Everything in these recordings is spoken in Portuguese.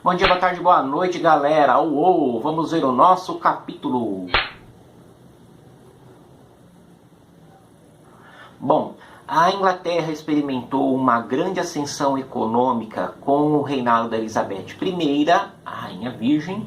Bom dia, boa tarde, boa noite, galera. Uou, vamos ver o nosso capítulo. Bom, a Inglaterra experimentou uma grande ascensão econômica com o reinado da Elizabeth I, a Rainha Virgem,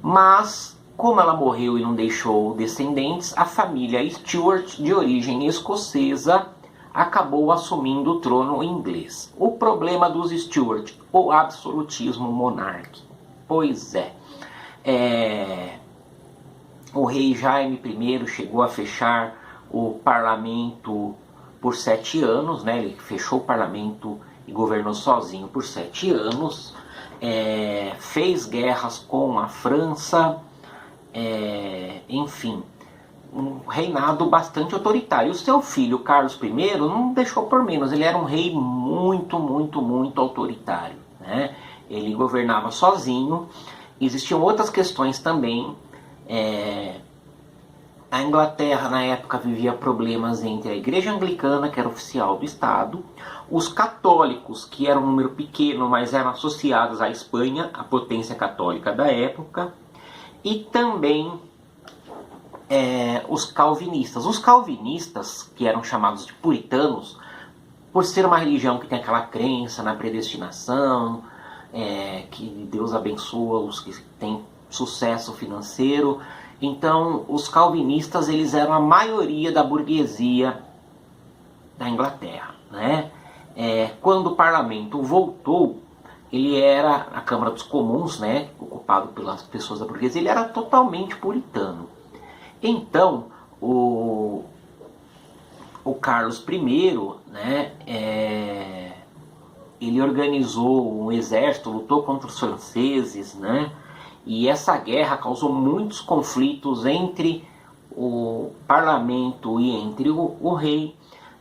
mas, como ela morreu e não deixou descendentes, a família Stuart, de origem escocesa, acabou assumindo o trono inglês. O problema dos Stuart, o absolutismo monárquico. Pois é, o rei Jaime I chegou a fechar o parlamento por 7 anos, né? Ele fechou o parlamento e governou sozinho por 7 anos, fez guerras com a França, enfim, um reinado bastante autoritário. O seu filho, Carlos I, não deixou por menos, ele era um rei muito autoritário, né? Ele governava sozinho. Existiam outras questões também. A Inglaterra, na época, vivia problemas entre a Igreja Anglicana, que era oficial do Estado, os católicos, que eram um número pequeno, mas eram associados à Espanha, a potência católica da época, e também os calvinistas. Os calvinistas, que eram chamados de puritanos, por ser uma religião que tem aquela crença na predestinação, que Deus abençoa os que têm sucesso financeiro. Então, os calvinistas, eles eram a maioria da burguesia da Inglaterra, né? Quando o parlamento voltou, ele era a Câmara dos Comuns, né, ocupado pelas pessoas da burguesia, ele era totalmente puritano. Então, o Carlos I, né, ele organizou um exército, lutou contra os franceses, né? E essa guerra causou muitos conflitos entre o parlamento e entre o rei,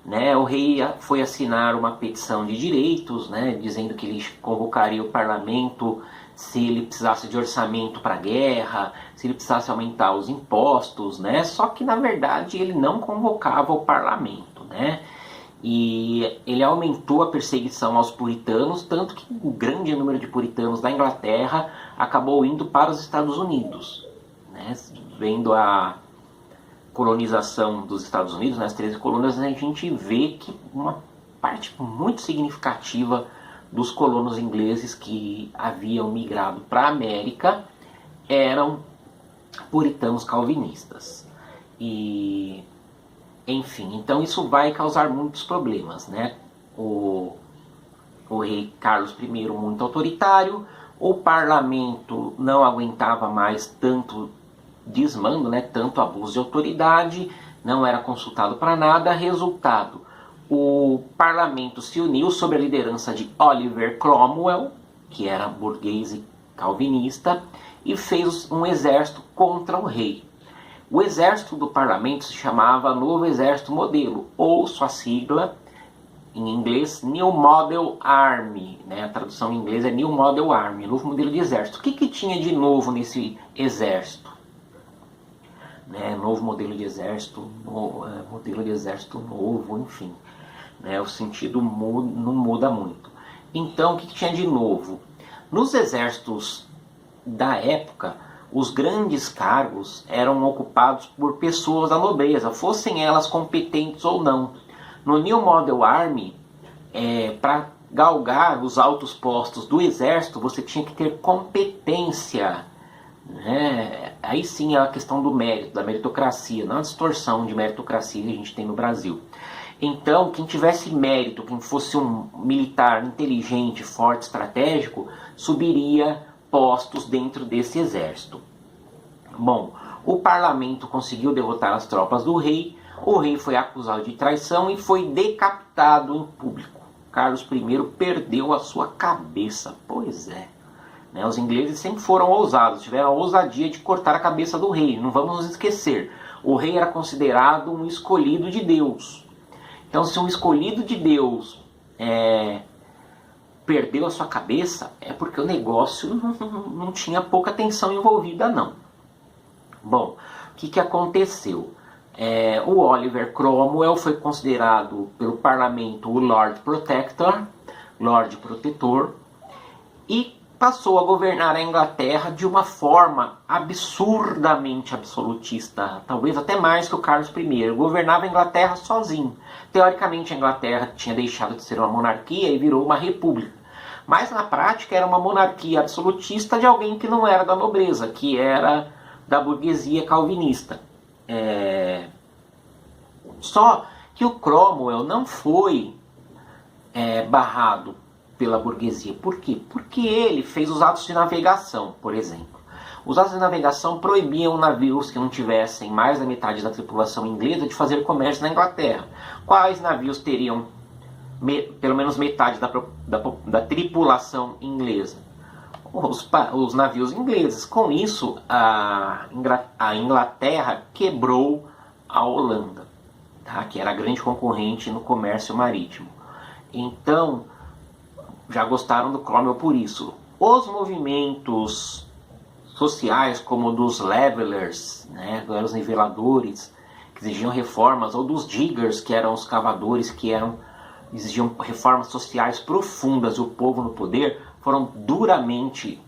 né? O rei foi assinar uma petição de direitos, né, dizendo que ele convocaria o parlamento se ele precisasse de orçamento para a guerra, se ele precisasse aumentar os impostos, né? Só que, na verdade, ele não convocava o parlamento, né? E ele aumentou a perseguição aos puritanos, tanto que o grande número de puritanos da Inglaterra acabou indo para os Estados Unidos, né? Vendo a colonização dos Estados Unidos, nas 13 colônias, a gente vê que uma parte muito significativa dos colonos ingleses que haviam migrado para a América eram puritanos calvinistas. E, enfim, então isso vai causar muitos problemas, né? O rei Carlos I muito autoritário, o parlamento não aguentava mais tanto desmando, né? Tanto abuso de autoridade, não era consultado para nada. Resultado, o parlamento se uniu sob a liderança de Oliver Cromwell, que era burguês e calvinista, e fez um exército contra o rei. O exército do parlamento se chamava Novo Exército Modelo, ou sua sigla em inglês New Model Army, né? A tradução em inglês é New Model Army, novo modelo de exército. O que tinha de novo nesse exército? Novo modelo de exército, modelo de exército novo, enfim, né? O sentido não muda muito. Então, o que tinha de novo? Nos exércitos da época, os grandes cargos eram ocupados por pessoas da nobreza, fossem elas competentes ou não. No New Model Army, para galgar os altos postos do exército, você tinha que ter competência, né? Aí sim é a questão do mérito, da meritocracia, não a distorção de meritocracia que a gente tem no Brasil. Então, quem tivesse mérito, quem fosse um militar inteligente, forte, estratégico, subiria postos dentro desse exército. Bom, o parlamento conseguiu derrotar as tropas do rei, o rei foi acusado de traição e foi decapitado em público. Carlos I perdeu a sua cabeça, pois é. Os ingleses sempre foram ousados, tiveram a ousadia de cortar a cabeça do rei, não vamos nos esquecer. O rei era considerado um escolhido de Deus. Então, se um escolhido de Deus perdeu a sua cabeça, é porque o negócio não tinha pouca atenção envolvida, não. Bom, o que aconteceu? O Oliver Cromwell foi considerado pelo parlamento o Lord Protector, Lord Protetor, e passou a governar a Inglaterra de uma forma absurdamente absolutista, talvez até mais que o Carlos I. Governava a Inglaterra sozinho. Teoricamente, a Inglaterra tinha deixado de ser uma monarquia e virou uma república. Mas na prática era uma monarquia absolutista de alguém que não era da nobreza, que era da burguesia calvinista. Só que o Cromwell não foi barrado pela burguesia. Por quê? Porque ele fez os atos de navegação, por exemplo. Os atos de navegação proibiam navios que não tivessem mais da metade da tripulação inglesa de fazer comércio na Inglaterra. Quais navios teriam pelo menos metade da tripulação inglesa? Os navios ingleses. Com isso, a Inglaterra quebrou a Holanda, tá? Que era a grande concorrente no comércio marítimo. Então, já gostaram do Cromwell por isso. Os movimentos sociais, como o dos levelers, né, os niveladores, que exigiam reformas, ou dos diggers, que eram os cavadores, que exigiam reformas sociais profundas, e o povo no poder, foram duramente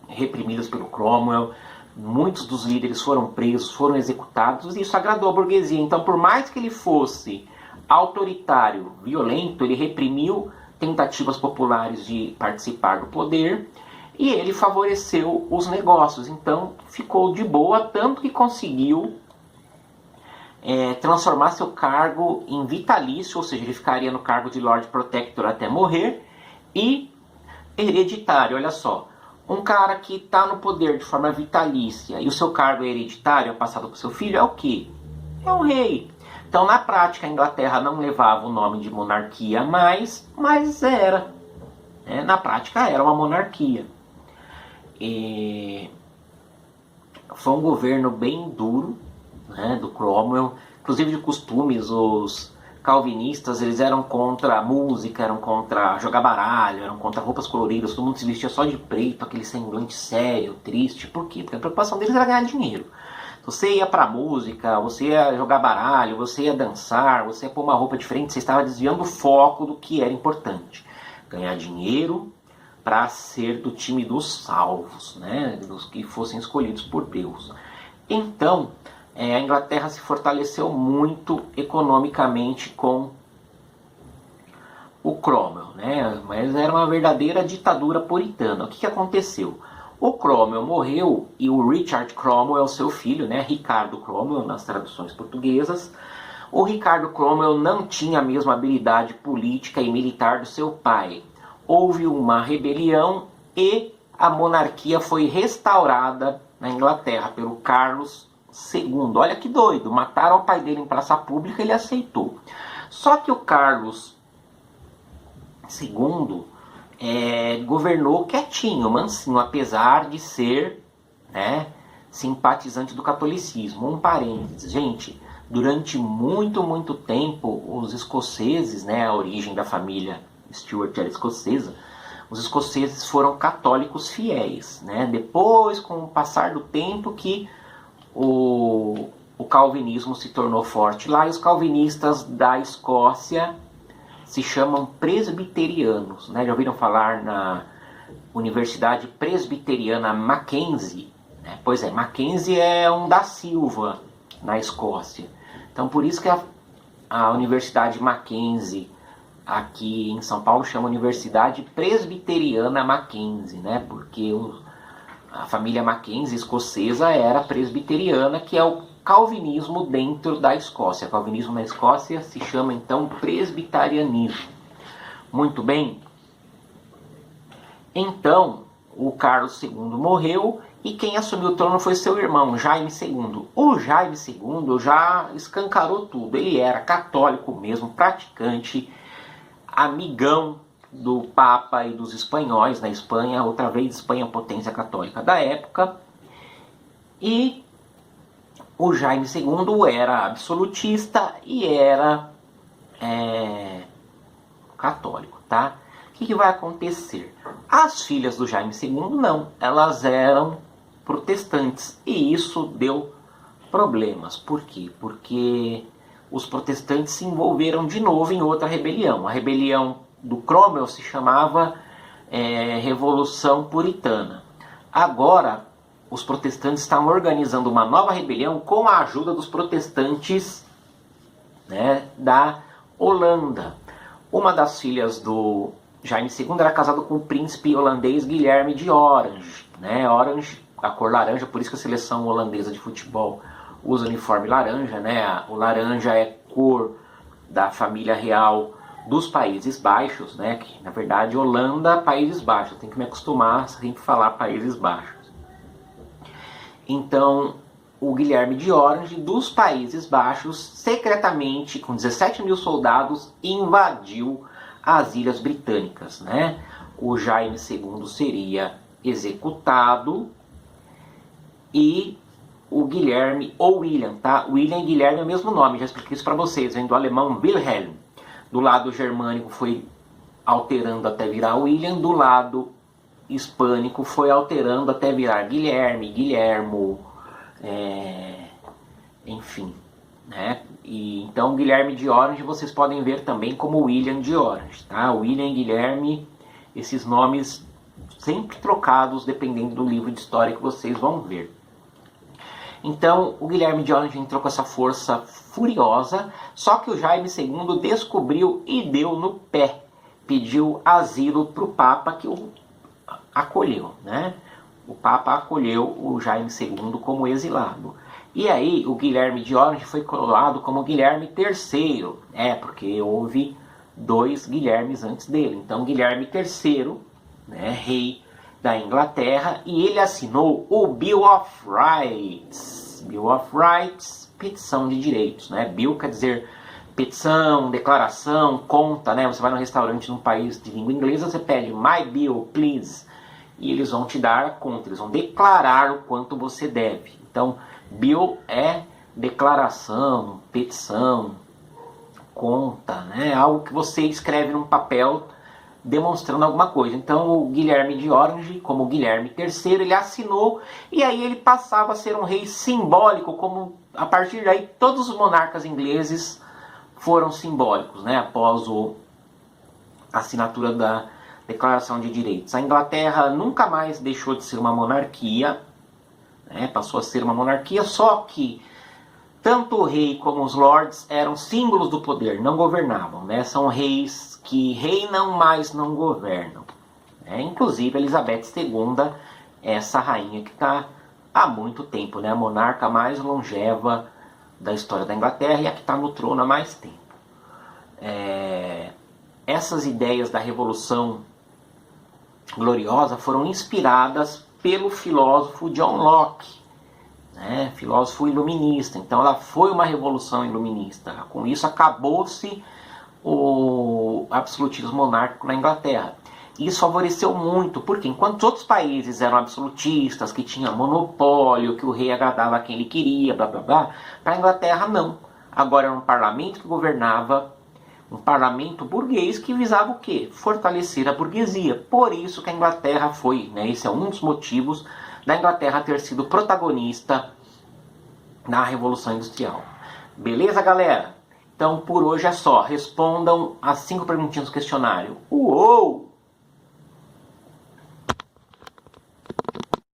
reprimidos pelo Cromwell. Muitos dos líderes foram presos, foram executados, e isso agradou a burguesia. Então, por mais que ele fosse autoritário, violento, ele reprimiu tentativas populares de participar do poder, e ele favoreceu os negócios. Então ficou de boa, tanto que conseguiu transformar seu cargo em vitalício, ou seja, ele ficaria no cargo de Lord Protector até morrer, e hereditário. Olha só, um cara que está no poder de forma vitalícia e o seu cargo é hereditário, é passado para o seu filho, é o quê? É um rei. Então, na prática, a Inglaterra não levava o nome de monarquia mais, mas era. Na prática, era uma monarquia. Foi um governo bem duro, né, do Cromwell. Inclusive de costumes, os calvinistas eles eram contra a música, eram contra jogar baralho, eram contra roupas coloridas, todo mundo se vestia só de preto, aquele semblante sério, triste. Por quê? Porque a preocupação deles era ganhar dinheiro. Você ia pra música, você ia jogar baralho, você ia dançar, você ia pôr uma roupa diferente, você estava desviando o foco do que era importante. Ganhar dinheiro para ser do time dos salvos, né? Dos que fossem escolhidos por Deus. Então, a Inglaterra se fortaleceu muito economicamente com o Cromwell, né? Mas era uma verdadeira ditadura puritana. O que aconteceu? O Cromwell morreu e o Richard Cromwell, seu filho, né, Ricardo Cromwell nas traduções portuguesas, o Ricardo Cromwell não tinha a mesma habilidade política e militar do seu pai. Houve uma rebelião e a monarquia foi restaurada na Inglaterra pelo Carlos II. Olha que doido, mataram o pai dele em praça pública e ele aceitou. Só que o Carlos II governou quietinho, mansinho, apesar de ser, né, simpatizante do catolicismo. Um parênteses, gente, durante muito tempo os escoceses, né, a origem da família Stuart era escocesa, os escoceses foram católicos fiéis, né? Depois, com o passar do tempo, que o calvinismo se tornou forte lá, e os calvinistas da Escócia se chamam presbiterianos, né? Já ouviram falar na Universidade Presbiteriana Mackenzie? Né? Pois é, Mackenzie é um da Silva na Escócia. Então por isso que a Universidade Mackenzie aqui em São Paulo chama Universidade Presbiteriana Mackenzie, né? Porque a família Mackenzie escocesa era presbiteriana, que é o calvinismo dentro da Escócia. O calvinismo na Escócia se chama então presbiterianismo. Muito bem. Então, o Carlos II morreu e quem assumiu o trono foi seu irmão, Jaime II. O Jaime II já escancarou tudo. Ele era católico mesmo, praticante, amigão do Papa e dos espanhóis na Espanha, outra vez Espanha potência católica da época. E o Jaime II era absolutista e era católico, tá? O que vai acontecer? As filhas do Jaime II não, elas eram protestantes e isso deu problemas. Por quê? Porque os protestantes se envolveram de novo em outra rebelião. A rebelião do Cromwell se chamava Revolução Puritana. Agora, os protestantes estavam organizando uma nova rebelião com a ajuda dos protestantes, né, da Holanda. Uma das filhas do Jaime II era casada com o príncipe holandês Guilherme de Orange. Né? Orange, a cor laranja, por isso que a seleção holandesa de futebol usa uniforme laranja. Né? O laranja é cor da família real dos Países Baixos, né? Que, na verdade, Holanda, Países Baixos. Tem que me acostumar a sempre falar Países Baixos. Então, o Guilherme de Orange, dos Países Baixos, secretamente, com 17 mil soldados, invadiu as Ilhas Britânicas. Né? O Jaime II seria executado e o Guilherme, ou William, tá? William e Guilherme é o mesmo nome, já expliquei isso para vocês, vem do alemão Wilhelm. Do lado germânico foi alterando até virar William, do lado hispânico foi alterando até virar Guilherme, Guilhermo, enfim. Né? E, então Guilherme de Orange vocês podem ver também como William de Orange. Tá? William e Guilherme, esses nomes sempre trocados dependendo do livro de história que vocês vão ver. Então, o Guilherme de Orange entrou com essa força furiosa, só que o Jaime II descobriu e deu no pé. Pediu asilo para o Papa, que o acolheu. Né? O Papa acolheu o Jaime II como exilado. E aí, o Guilherme de Orange foi coroado como Guilherme III. Porque houve 2 Guilhermes antes dele. Então, Guilherme III, né, rei da Inglaterra, e ele assinou o Bill of Rights. Bill of Rights, petição de direitos. Né? Bill quer dizer petição, declaração, conta. Né? Você vai num restaurante num país de língua inglesa, você pede my bill, please. E eles vão te dar a conta, eles vão declarar o quanto você deve. Então, bill é declaração, petição, conta. Né? Algo que você escreve num papel demonstrando alguma coisa. Então o Guilherme de Orange, como Guilherme III, ele assinou e aí ele passava a ser um rei simbólico, como a partir daí todos os monarcas ingleses foram simbólicos, né? Após a assinatura da Declaração de Direitos. A Inglaterra nunca mais deixou de ser uma monarquia, né? Passou a ser uma monarquia, só que tanto o rei como os lords eram símbolos do poder, não governavam, né? São reis que reinam, mas não governam. Inclusive, Elizabeth II, essa rainha que está há muito tempo, né? A monarca mais longeva da história da Inglaterra e a que está no trono há mais tempo. Essas ideias da Revolução Gloriosa foram inspiradas pelo filósofo John Locke, né? Filósofo iluminista. Então ela foi uma revolução iluminista. Com isso acabou-se o absolutismo monárquico na Inglaterra. Isso favoreceu muito, porque enquanto outros países eram absolutistas, que tinham monopólio, que o rei agradava a quem ele queria, blá blá blá, para a Inglaterra não. Agora era um parlamento que governava, um parlamento burguês que visava o quê? Fortalecer a burguesia. Por isso que a Inglaterra foi, né, esse é um dos motivos da Inglaterra ter sido protagonista na Revolução Industrial. Beleza, galera? Então, por hoje é só. Respondam as 5 perguntinhas do questionário. Uou!